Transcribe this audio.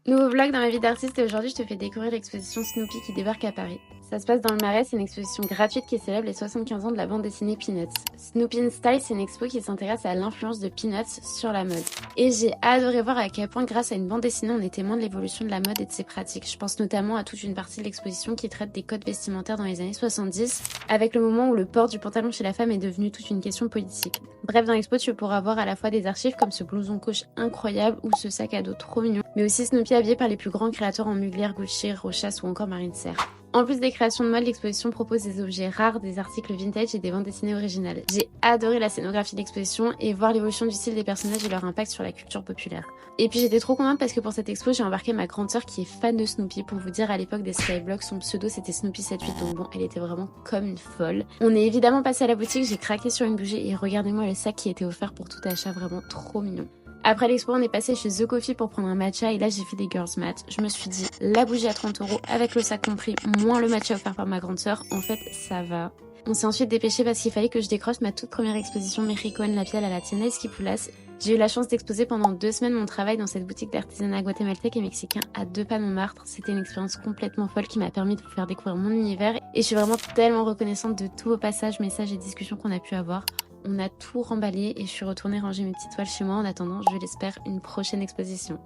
Nouveau vlog dans ma vie d'artiste et aujourd'hui je te fais découvrir l'exposition Snoopy qui débarque à Paris. Ça se passe dans le Marais, c'est une exposition gratuite qui célèbre les 75 ans de la bande dessinée Peanuts. Snoopy in Style, c'est une expo qui s'intéresse à l'influence de Peanuts sur la mode. Et j'ai adoré voir à quel point grâce à une bande dessinée on est témoin de l'évolution de la mode et de ses pratiques. Je pense notamment à toute une partie de l'exposition qui traite des codes vestimentaires dans les années 70, avec le moment où le port du pantalon chez la femme est devenu toute une question politique. Bref, dans l'expo tu pourras voir à la fois des archives comme ce blouson coach incroyable ou ce sac à dos trop mignon, mais aussi Snoopy habillé par les plus grands créateurs en Mugler, Gucci, Rochas ou encore Marine Serre. En plus des créations de mode, l'exposition propose des objets rares, des articles vintage et des bandes dessinées originales. J'ai adoré la scénographie de l'exposition et voir l'évolution du style des personnages et leur impact sur la culture populaire. Et puis j'étais trop contente parce que pour cette expo, j'ai embarqué ma grande sœur qui est fan de Snoopy. Pour vous dire, à l'époque des Skyblogs, son pseudo c'était Snoopy78, donc bon, elle était vraiment comme une folle. On est évidemment passé à la boutique, j'ai craqué sur une bougie et regardez-moi le sac qui était offert pour tout achat, vraiment trop mignon. Après l'expo, on est passé chez The Coffee pour prendre un matcha et là j'ai fait des girls match. Je me suis dit, la bougie à 30 € avec le sac compris, moins le matcha offert par ma grande sœur, en fait ça va. On s'est ensuite dépêché parce qu'il fallait que je décroche ma toute première exposition Mexicoine Labial à la Tienda Esquipulas. J'ai eu la chance d'exposer pendant 2 semaines mon travail dans cette boutique d'artisanat guatémaltèque et mexicain à 2 pas de Montmartre. C'était une expérience complètement folle qui m'a permis de vous faire découvrir mon univers et je suis vraiment tellement reconnaissante de tous vos passages, messages et discussions qu'on a pu avoir. On a tout remballé et je suis retournée ranger mes petites toiles chez moi en attendant, je l'espère, une prochaine exposition.